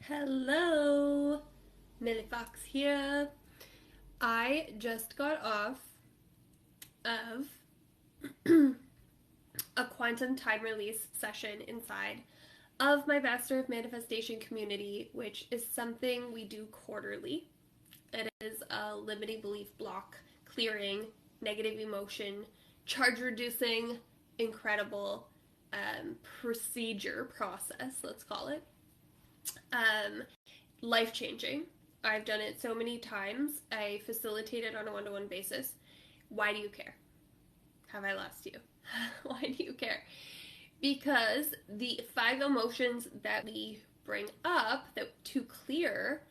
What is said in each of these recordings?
Hello, Millie Fox here. I just got off of a quantum time release session inside of my Master of Manifestation community, which is something we do quarterly. It is a limiting belief block, clearing, negative emotion, charge reducing, incredible procedure process, let's call it. Um, Life changing. I've done it so many times. I facilitate it on a one-to-one basis. Why do you care? Have I lost you? Why do you care? Because the 5 emotions that we bring up that to clear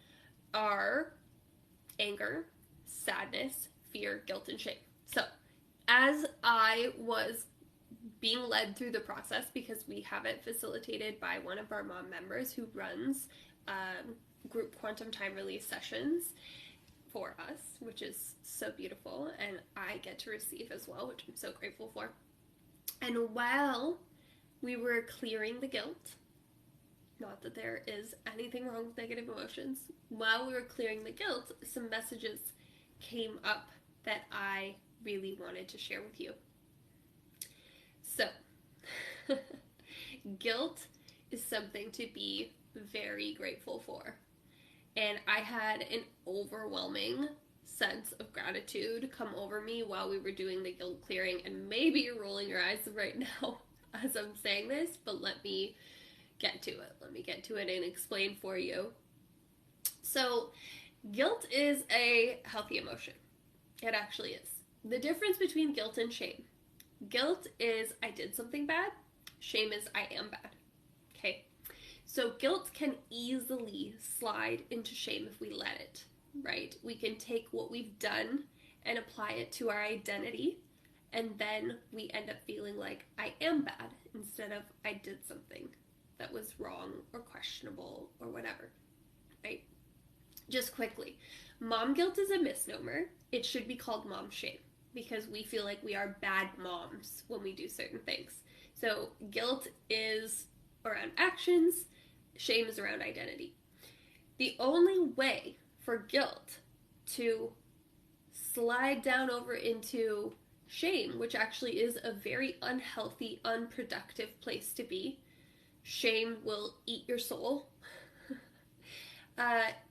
are anger, sadness, fear, guilt, and shame. So, as I was being led through the process, because we have it facilitated by one of our mom members who runs group quantum time release sessions for us, which is so beautiful, and I get to receive as well, which I'm so grateful for. And while we were clearing the guilt, not that there is anything wrong with negative emotions, while we were clearing the guilt, some messages came up that I really wanted to share with you. So, guilt is something to be very grateful for. And I had an overwhelming sense of gratitude come over me while we were doing the guilt clearing. And maybe you're rolling your eyes right now as I'm saying this, but let me get to it. Let me get to it and explain for you. So, guilt is a healthy emotion. It actually is. The difference between guilt and shame. Guilt is I did something bad. Shame is I am bad. Okay? So guilt can easily slide into shame if we let it, right? We can take what we've done and apply it to our identity, and then we end up feeling like I am bad instead of I did something that was wrong or questionable or whatever, right? Just quickly, mom guilt is a misnomer. It should be called mom shame because we feel like we are bad moms when we do certain things. So guilt is around actions, shame is around identity. The only way for guilt to slide down over into shame, which actually is a very unhealthy, unproductive place to be, shame will eat your soul,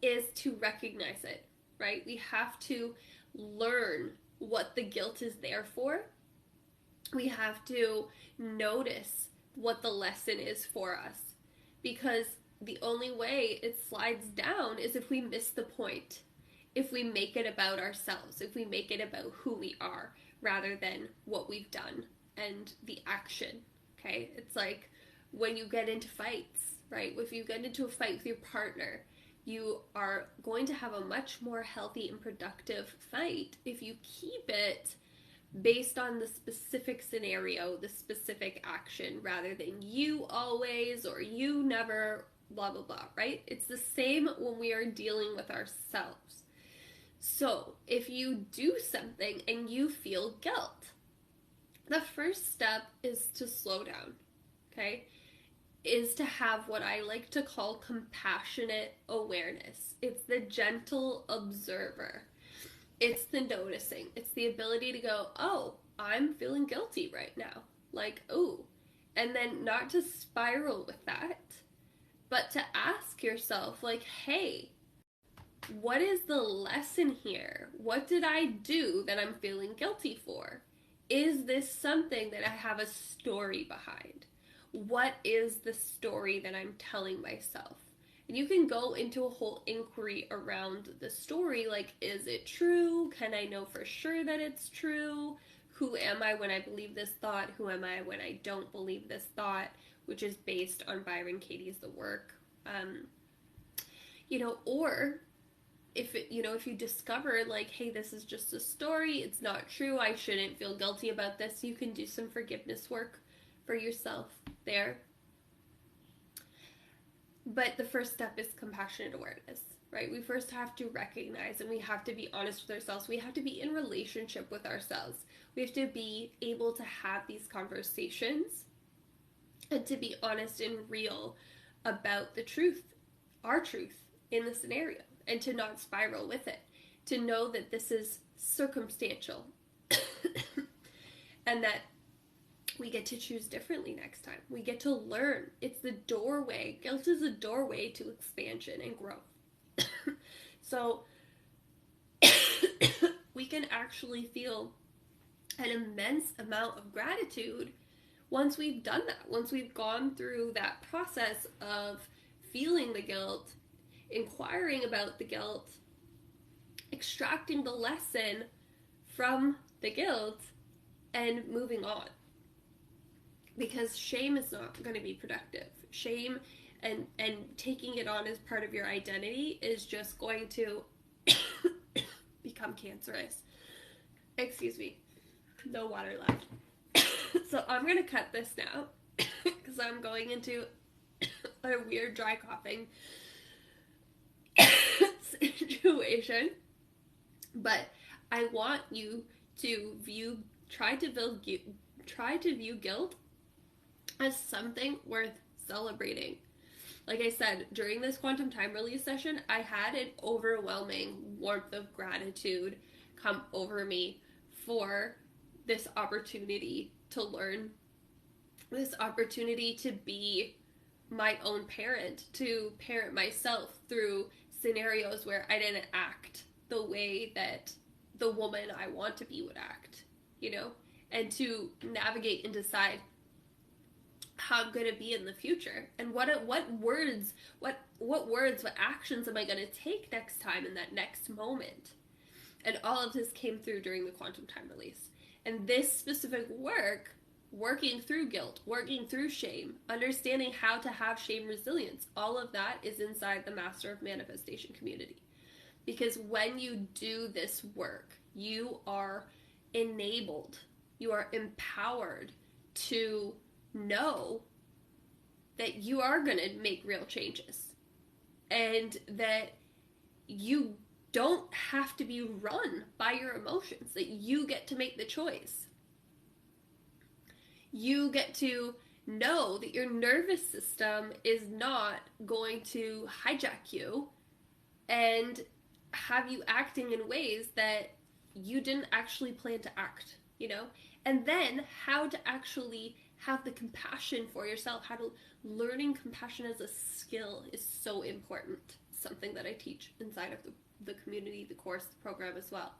is to recognize it, right? We have to learn what the guilt is there for. We have to notice what the lesson is for us, because the only way it slides down is if we miss the point, if we make it about ourselves, if we make it about who we are rather than what we've done and the action. Okay, it's like when you get into fights, right? If you get into a fight with your partner, you are going to have a much more healthy and productive fight if you keep it based on the specific scenario, the specific action, rather than you always or you never, blah, blah, blah, right? It's the same when we are dealing with ourselves. So if you do something and you feel guilt, the first step is to slow down, okay? Is to have what I like to call compassionate awareness. It's the gentle observer. It's the noticing. It's the ability to go, oh, I'm feeling guilty right now. Like, oh. And then not to spiral with that, but to ask yourself, like, hey, what is the lesson here? What did I do that I'm feeling guilty for? Is this something that I have a story behind? What is the story that I'm telling myself? And you can go into a whole inquiry around the story, like, is it true? Can I know for sure that it's true? Who am I when I believe this thought? Who am I when I don't believe this thought? Which is based on Byron Katie's The Work. Or if you discover, like, hey, this is just a story, it's not true, I shouldn't feel guilty about this, you can do some forgiveness work for yourself there. But the first step is compassionate awareness, right? We first have to recognize and we have to be honest with ourselves. We have to be in relationship with ourselves. We have to be able to have these conversations and to be honest and real about the truth our truth in the scenario and to not spiral with it, to know that this is circumstantial and that we get to choose differently next time. We get to learn. It's the doorway. Guilt is a doorway to expansion and growth. So we can actually feel an immense amount of gratitude once we've done that, once we've gone through that process of feeling the guilt, inquiring about the guilt, extracting the lesson from the guilt, and moving on. Because shame is not going to be productive. Shame and taking it on as part of your identity is just going to become cancerous. Excuse me. No water left. So I'm going to cut this now because I'm going into a weird dry coughing situation. But I want you to try to view guilt as something worth celebrating. Like I said, during this quantum time release session, I had an overwhelming warmth of gratitude come over me for this opportunity to learn, this opportunity to be my own parent, to parent myself through scenarios where I didn't act the way that the woman I want to be would act, you know, and to navigate and decide how I'm going to be in the future and what words, what actions am I going to take next time in that next moment. And all of this came through during the quantum time release. And this specific work, working through guilt, working through shame, understanding how to have shame resilience, all of that is inside the Master of Manifestation community. Because when you do this work, you are enabled, you are empowered to know that you are going to make real changes and that you don't have to be run by your emotions, that you get to make the choice. You get to know that your nervous system is not going to hijack you and have you acting in ways that you didn't actually plan to act, you know? And then how to actually have the compassion for yourself, learning compassion as a skill is so important. Something that I teach inside of the community, the course, the program as well.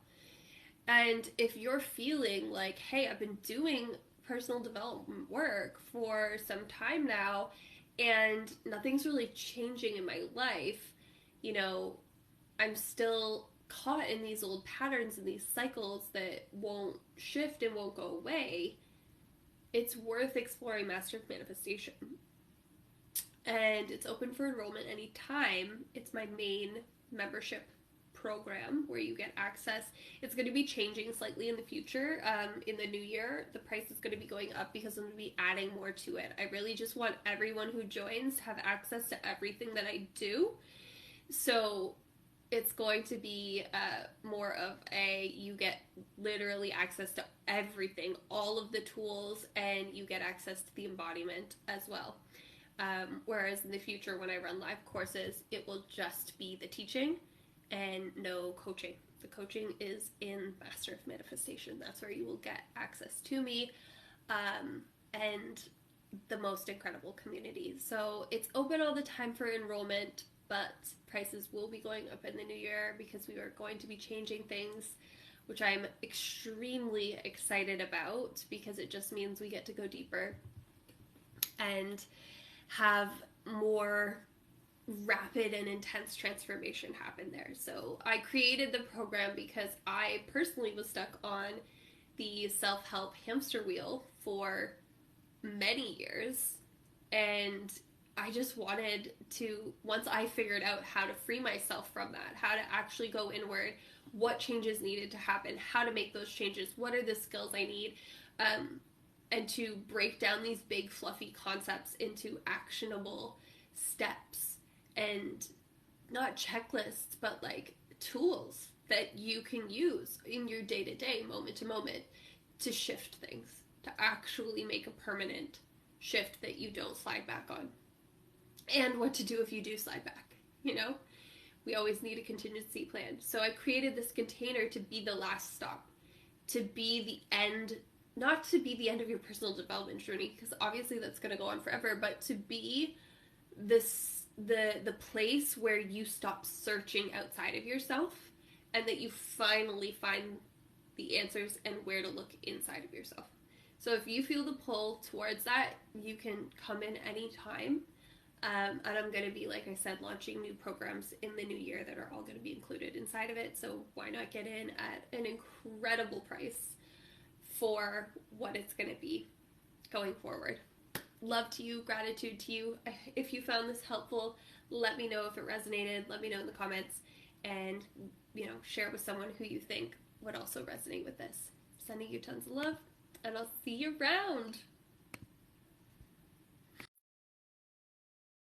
And if you're feeling like, hey, I've been doing personal development work for some time now and nothing's really changing in my life, you know, I'm still caught in these old patterns and these cycles that won't shift and won't go away, it's worth exploring Master of Manifestation. And it's open for enrollment anytime. It's my main membership program where you get access. It's going to be changing slightly in the future. In the new year, the price is going to be going up because I'm going to be adding more to it. I really just want everyone who joins to have access to everything that I do. So it's going to be more of you get literally access to everything, all of the tools, and you get access to the embodiment as well. Whereas in the future, when I run live courses, it will just be the teaching and no coaching. The coaching is in Master of Manifestation. That's where you will get access to me and the most incredible community. So it's open all the time for enrollment, but prices will be going up in the new year because we are going to be changing things, which I'm extremely excited about because it just means we get to go deeper and have more rapid and intense transformation happen there. So I created the program because I personally was stuck on the self-help hamster wheel for many years, and I just wanted to, once I figured out how to free myself from that, how to actually go inward, what changes needed to happen, how to make those changes, what are the skills I need, and to break down these big fluffy concepts into actionable steps and not checklists, but like tools that you can use in your day-to-day, moment to moment, to shift things, to actually make a permanent shift that you don't slide back on. And what to do if you do slide back, you know? We always need a contingency plan. So I created this container to be the last stop, to be the end, not to be the end of your personal development journey, because obviously that's going to go on forever, but to be the place where you stop searching outside of yourself and that you finally find the answers and where to look inside of yourself. So if you feel the pull towards that, you can come in anytime. And I'm going to be, like I said, launching new programs in the new year that are all going to be included inside of it. So why not get in at an incredible price for what it's going to be going forward. Love to you, gratitude to you. If you found this helpful, let me know if it resonated. Let me know in the comments, and share it with someone who you think would also resonate with this. Sending you tons of love, and I'll see you around.